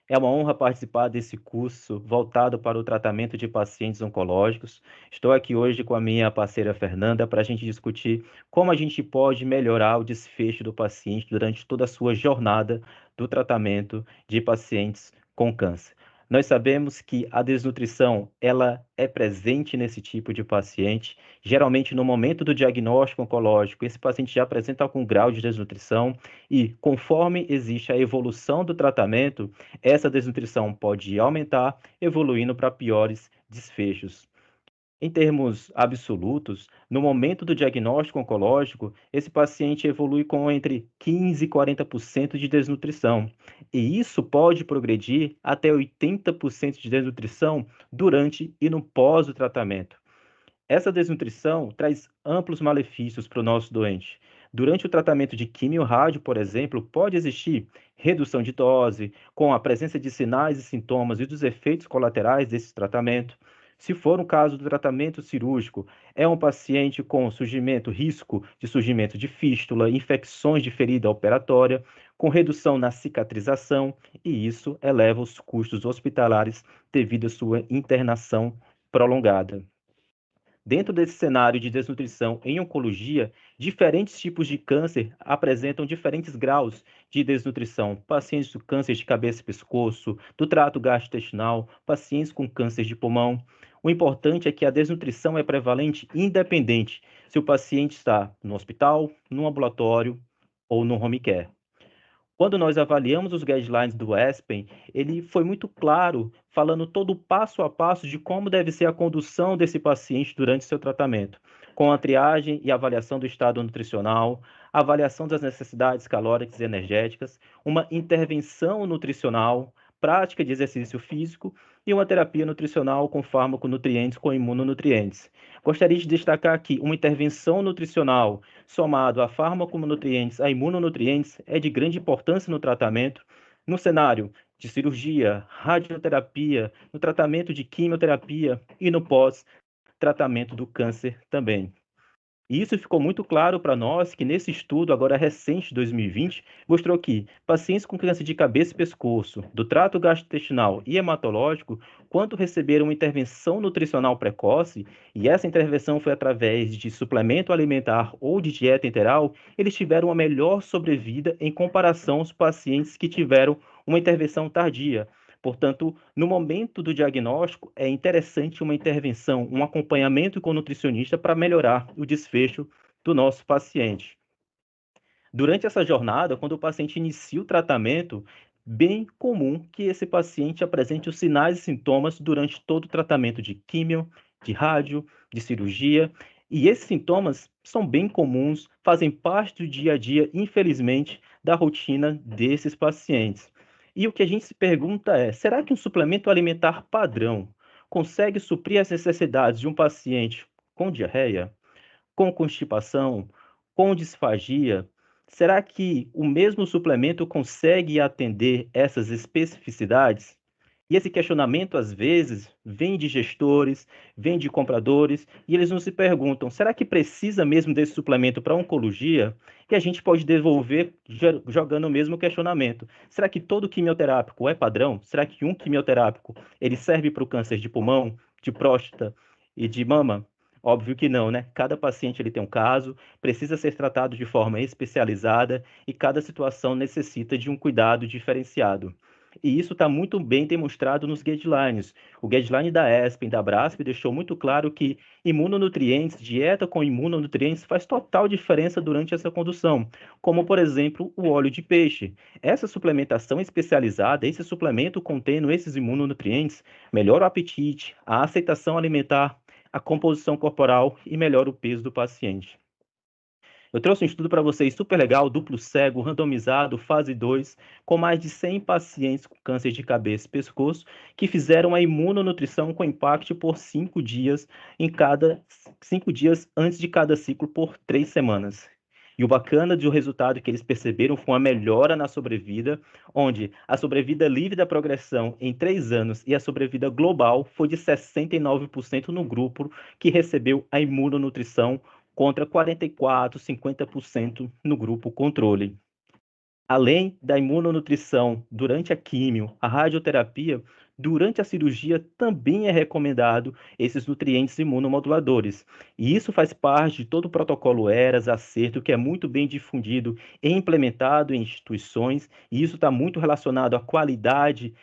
É uma honra participar desse curso voltado para o tratamento de pacientes oncológicos. Estou aqui hoje com a minha parceira Fernanda para a gente discutir como a gente pode melhorar o desfecho do paciente durante toda a sua jornada do tratamento de pacientes com câncer. Nós sabemos que a desnutrição, ela é presente nesse tipo de paciente. Geralmente, no momento do diagnóstico oncológico, esse paciente já apresenta algum grau de desnutrição e, conforme existe a evolução do tratamento, essa desnutrição pode aumentar, evoluindo para piores desfechos. Em termos absolutos, no momento do diagnóstico oncológico, esse paciente evolui com entre 15 e 40% de desnutrição, e isso pode progredir até 80% de desnutrição durante e no pós o tratamento. Essa desnutrição traz amplos malefícios para o nosso doente. Durante o tratamento de quimio-rádio, por exemplo, pode existir redução de dose, com a presença de sinais e sintomas e dos efeitos colaterais desse tratamento. Se for um caso do tratamento cirúrgico, é um paciente com surgimento, risco de surgimento de fístula, infecções de ferida operatória, com redução na cicatrização, e isso eleva os custos hospitalares devido à sua internação prolongada. Dentro desse cenário de desnutrição em oncologia, diferentes tipos de câncer apresentam diferentes graus de desnutrição. Pacientes com câncer de cabeça e pescoço, do trato gastrointestinal, pacientes com câncer de pulmão. O importante é que a desnutrição é prevalente independente se o paciente está no hospital, no ambulatório ou no home care. Quando nós avaliamos os guidelines do ESPEN, ele foi muito claro, falando todo o passo a passo de como deve ser a condução desse paciente durante seu tratamento, com a triagem e avaliação do estado nutricional, avaliação das necessidades calóricas e energéticas, uma intervenção nutricional, prática de exercício físico e uma terapia nutricional com fármaco nutrientes com imunonutrientes. Gostaria de destacar aqui uma intervenção nutricional somado a fármaco-nutrientes, a imunonutrientes, é de grande importância no tratamento, no cenário de cirurgia, radioterapia, no tratamento de quimioterapia e no pós-tratamento do câncer também. E isso ficou muito claro para nós que nesse estudo, agora recente, de 2020, mostrou que pacientes com câncer de cabeça e pescoço, do trato gastrointestinal e hematológico, quando receberam uma intervenção nutricional precoce, e essa intervenção foi através de suplemento alimentar ou de dieta enteral, eles tiveram uma melhor sobrevida em comparação aos pacientes que tiveram uma intervenção tardia. Portanto, no momento do diagnóstico, é interessante uma intervenção, um acompanhamento com o nutricionista para melhorar o desfecho do nosso paciente. Durante essa jornada, quando o paciente inicia o tratamento, bem comum que esse paciente apresente os sinais e sintomas durante todo o tratamento de químio, de rádio, de cirurgia, e esses sintomas são bem comuns, fazem parte do dia a dia, infelizmente, da rotina desses pacientes. E o que a gente se pergunta é: será que um suplemento alimentar padrão consegue suprir as necessidades de um paciente com diarreia, com constipação, com disfagia? Será que o mesmo suplemento consegue atender essas especificidades? E esse questionamento, às vezes, vem de gestores, vem de compradores, e eles não se perguntam: será que precisa mesmo desse suplemento para oncologia? E a gente pode devolver jogando o mesmo questionamento: será que todo quimioterápico é padrão? Será que um quimioterápico ele serve para o câncer de pulmão, de próstata e de mama? Óbvio que não, né? Cada paciente ele tem um caso, precisa ser tratado de forma especializada e cada situação necessita de um cuidado diferenciado. E isso está muito bem demonstrado nos guidelines. O guideline da ESPEN, da BRASP, deixou muito claro que imunonutrientes, dieta com imunonutrientes, faz total diferença durante essa condução, como, por exemplo, o óleo de peixe. Essa suplementação especializada, esse suplemento contendo esses imunonutrientes, melhora o apetite, a aceitação alimentar, a composição corporal e melhora o peso do paciente. Eu trouxe um estudo para vocês super legal, duplo cego, randomizado, fase 2, com mais de 100 pacientes com câncer de cabeça e pescoço, que fizeram a imunonutrição com impacto por 5 dias em cada 5 dias antes de cada ciclo por 3 semanas. E o bacana do resultado que eles perceberam foi uma melhora na sobrevida, onde a sobrevida livre da progressão em 3 anos e a sobrevida global foi de 69% no grupo que recebeu a imunonutrição contra 44, 50% no grupo controle. Além da imunonutrição durante a químio, a radioterapia, durante a cirurgia também é recomendado esses nutrientes imunomoduladores. E isso faz parte de todo o protocolo ERAS, acerto, que é muito bem difundido e implementado em instituições, e isso está muito relacionado à qualidade,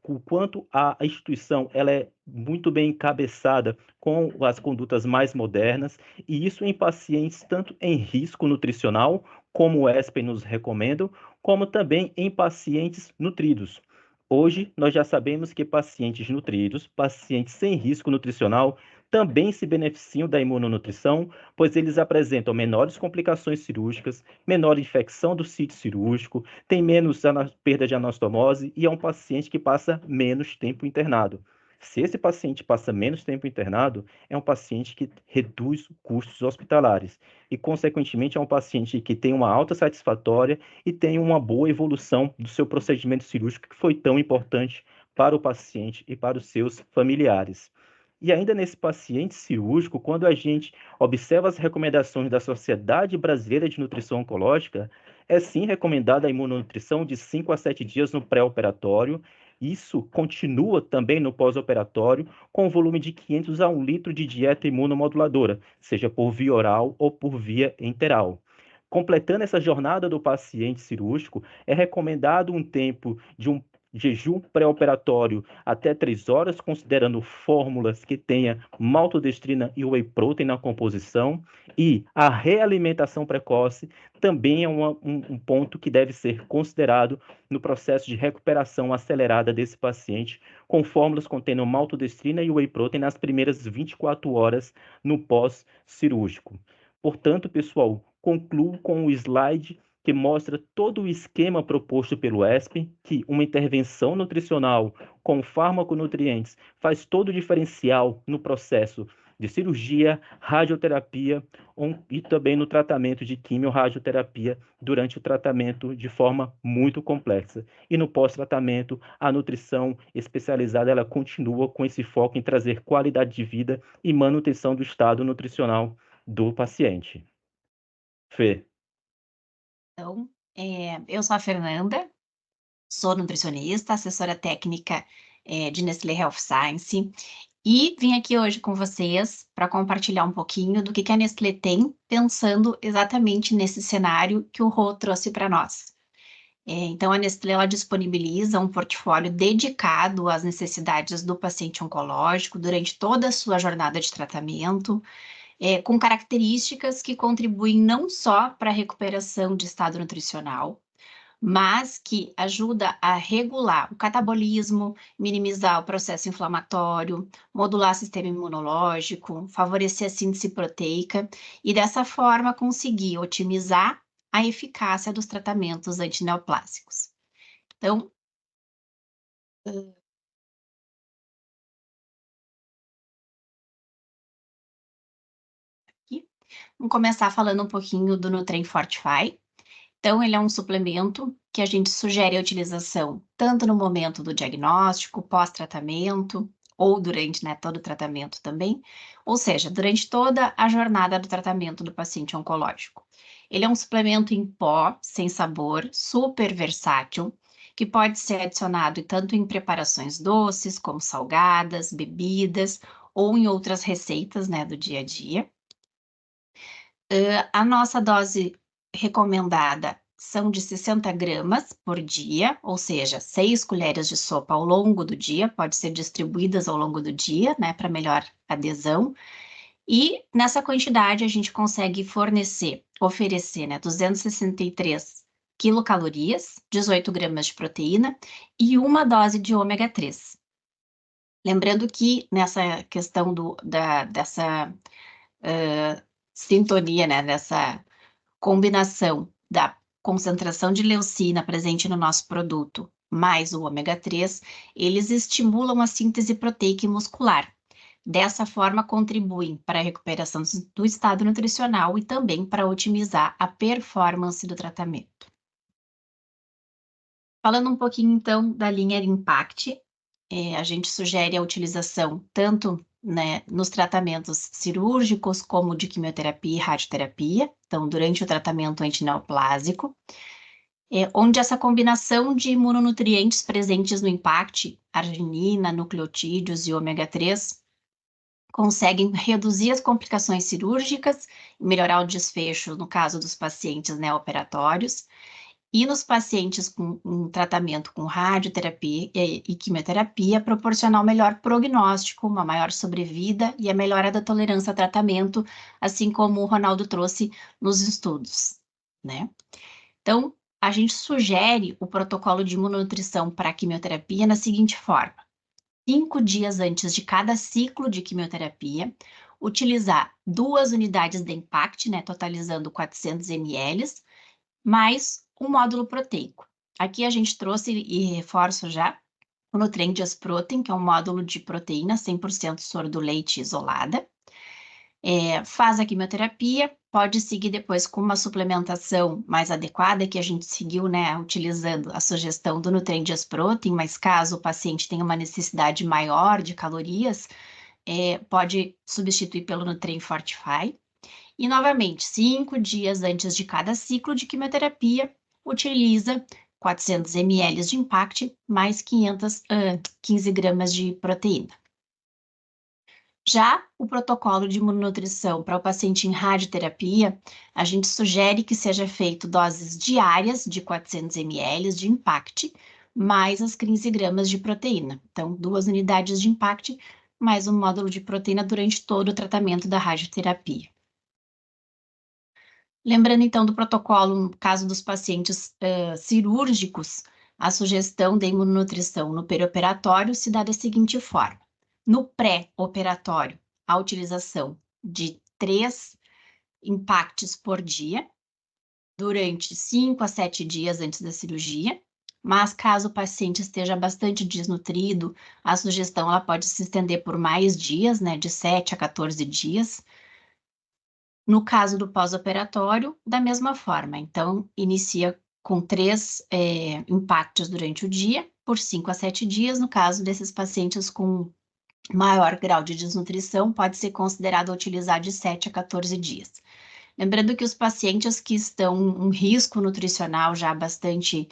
o quanto a instituição ela é muito bem encabeçada com as condutas mais modernas, e isso em pacientes tanto em risco nutricional, como o ESPEN nos recomenda, como também em pacientes nutridos. Hoje, nós já sabemos que pacientes nutridos, pacientes sem risco nutricional, também se beneficiam da imunonutrição, pois eles apresentam menores complicações cirúrgicas, menor infecção do sítio cirúrgico, tem menos perda de anastomose e é um paciente que passa menos tempo internado. Se esse paciente passa menos tempo internado, é um paciente que reduz custos hospitalares e, consequentemente, é um paciente que tem uma alta satisfatória e tem uma boa evolução do seu procedimento cirúrgico, que foi tão importante para o paciente e para os seus familiares. E ainda nesse paciente cirúrgico, quando a gente observa as recomendações da Sociedade Brasileira de Nutrição Oncológica, é sim recomendada a imunonutrição de 5 a 7 dias no pré-operatório. Isso continua também no pós-operatório, com volume de 500 a 1 litro de dieta imunomoduladora, seja por via oral ou por via enteral. Completando essa jornada do paciente cirúrgico, é recomendado um tempo de um jejum pré-operatório até 3 horas, considerando fórmulas que tenha maltodestrina e whey protein na composição, e a realimentação precoce também é um ponto que deve ser considerado no processo de recuperação acelerada desse paciente, com fórmulas contendo maltodestrina e whey protein nas primeiras 24 horas no pós-cirúrgico. Portanto, pessoal, concluo com o slide que mostra todo o esquema proposto pelo ESPEN, que uma intervenção nutricional com farmaconutrientes faz todo o diferencial no processo de cirurgia, radioterapia e também no tratamento de quimio-radioterapia durante o tratamento de forma muito complexa. E no pós-tratamento, a nutrição especializada ela continua com esse foco em trazer qualidade de vida e manutenção do estado nutricional do paciente. Fê. Então, eu sou a Fernanda, sou nutricionista, assessora técnica, de Nestlé Health Science, e vim aqui hoje com vocês para compartilhar um pouquinho do que a Nestlé tem, pensando exatamente nesse cenário que o Rô trouxe para nós. Então a Nestlé ela disponibiliza um portfólio dedicado às necessidades do paciente oncológico durante toda a sua jornada de tratamento, com características que contribuem não só para a recuperação de estado nutricional, mas que ajuda a regular o catabolismo, minimizar o processo inflamatório, modular o sistema imunológico, favorecer a síntese proteica e, dessa forma, conseguir otimizar a eficácia dos tratamentos antineoplásicos. Então, aqui, vamos começar falando um pouquinho do Nutren Fortify. Então, ele é um suplemento que a gente sugere a utilização tanto no momento do diagnóstico, pós-tratamento, ou durante, né, todo o tratamento também, ou seja, durante toda a jornada do tratamento do paciente oncológico. Ele é um suplemento em pó, sem sabor, super versátil, que pode ser adicionado tanto em preparações doces, como salgadas, bebidas, ou em outras receitas, né, do dia a dia. A nossa dose recomendada são de 60 gramas por dia, ou seja, 6 colheres de sopa ao longo do dia, pode ser distribuídas ao longo do dia, né, para melhor adesão. E nessa quantidade a gente consegue oferecer, né, 263 quilocalorias, 18 gramas de proteína e uma dose de ômega 3. Lembrando que nessa questão dessa sintonia, né, dessa combinação da concentração de leucina presente no nosso produto, mais o ômega 3, eles estimulam a síntese proteica e muscular. Dessa forma, contribuem para a recuperação do estado nutricional e também para otimizar a performance do tratamento. Falando um pouquinho, então, da linha Impact, a gente sugere a utilização tanto, né, nos tratamentos cirúrgicos, como de quimioterapia e radioterapia, então, durante o tratamento antineoplásico. onde essa combinação de imunonutrientes presentes no impact, arginina, nucleotídeos e ômega 3, conseguem reduzir as complicações cirúrgicas, melhorar o desfecho no caso dos pacientes operatórios, e nos pacientes com um tratamento com radioterapia e quimioterapia, proporcionar um melhor prognóstico, uma maior sobrevida e a melhora da tolerância a tratamento, assim como o Ronaldo trouxe nos estudos, né? Então, a gente sugere o protocolo de imunonutrição para a quimioterapia na seguinte forma: 5 dias antes de cada ciclo de quimioterapia, utilizar 2 unidades de Impact, totalizando 400 ml, mais um módulo proteico. Aqui a gente trouxe e reforço já o Nutrend Protein, que é um módulo de proteína 100% soro do leite isolada. Faz a quimioterapia, pode seguir depois com uma suplementação mais adequada, que a gente seguiu, utilizando a sugestão do Nutrend Protein, mas caso o paciente tenha uma necessidade maior de calorias, pode substituir pelo Nutrien Fortify. E, novamente, 5 dias antes de cada ciclo de quimioterapia, utiliza 400 ml de Impact mais 15 gramas de proteína. Já o protocolo de imunonutrição para o paciente em radioterapia, a gente sugere que seja feito doses diárias de 400 ml de Impact, mais as 15 gramas de proteína. Então, 2 unidades de Impact, mais um módulo de proteína durante todo o tratamento da radioterapia. Lembrando, então, do protocolo, no caso dos pacientes cirúrgicos, a sugestão de imunonutrição no perioperatório se dá da seguinte forma: no pré-operatório, a utilização de 3 impacts por dia, durante 5 a 7 dias antes da cirurgia, mas caso o paciente esteja bastante desnutrido, a sugestão ela pode se estender por mais dias, de 7 a 14 dias. No caso do pós-operatório, da mesma forma. Então, inicia com 3 impactos durante o dia, por 5 a 7 dias. No caso desses pacientes com maior grau de desnutrição, pode ser considerado utilizar de 7 a 14 dias. Lembrando que os pacientes que estão em um risco nutricional já bastante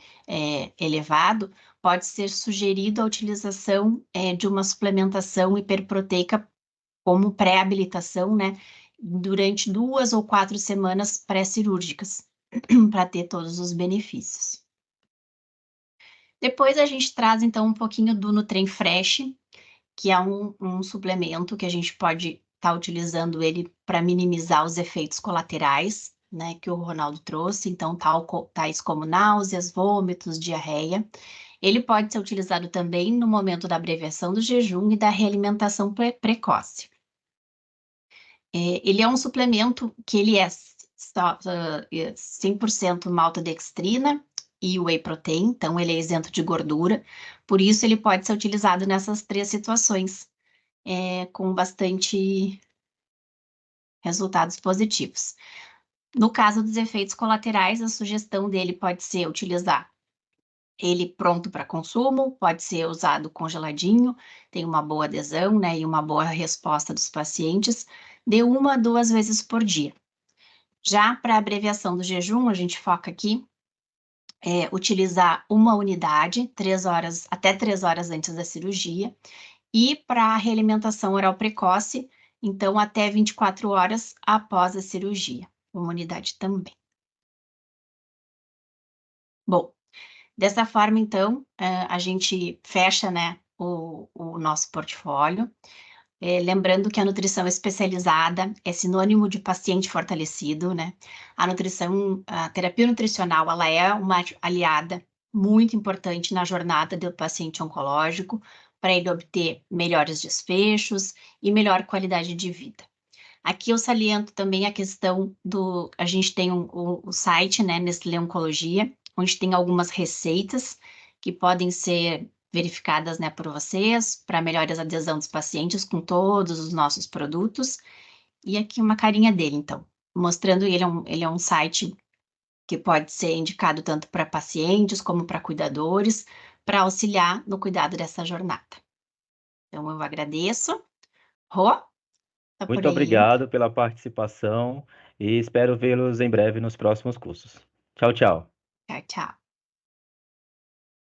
elevado, pode ser sugerido a utilização de uma suplementação hiperproteica como pré-habilitação, durante 2 ou 4 semanas pré-cirúrgicas, para ter todos os benefícios. Depois a gente traz, então, um pouquinho do Nutrem Fresh, que é um suplemento que a gente pode estar utilizando ele para minimizar os efeitos colaterais, que o Ronaldo trouxe, então, tais como náuseas, vômitos, diarreia. Ele pode ser utilizado também no momento da abreviação do jejum e da realimentação precoce. Ele é um suplemento que ele é 100% maltodextrina e whey protein, então ele é isento de gordura, por isso ele pode ser utilizado nessas 3 situações, com bastante resultados positivos. No caso dos efeitos colaterais, a sugestão dele pode ser utilizar ele pronto para consumo, pode ser usado congeladinho, tem uma boa adesão, e uma boa resposta dos pacientes, de 1 a 2 vezes por dia. Já para a abreviação do jejum, a gente foca aqui utilizar uma unidade, 3 horas, até 3 horas antes da cirurgia, e para a realimentação oral precoce, então até 24 horas após a cirurgia, uma unidade também. Bom, dessa forma, então, a gente fecha, o nosso portfólio. Lembrando que a nutrição especializada é sinônimo de paciente fortalecido, a terapia nutricional, ela é uma aliada muito importante na jornada do paciente oncológico, para ele obter melhores desfechos e melhor qualidade de vida. Aqui eu saliento também a questão a gente tem o site, Nestlé Oncologia, onde tem algumas receitas que podem ser verificadas, por vocês, para melhor adesão dos pacientes com todos os nossos produtos. E aqui uma carinha dele, então, mostrando ele é um site que pode ser indicado tanto para pacientes como para cuidadores, para auxiliar no cuidado dessa jornada. Então, eu agradeço. Rô, tá por Muito aí? obrigado pela participação e espero vê-los em breve nos próximos cursos. Tchau, tchau. Tchau, tchau.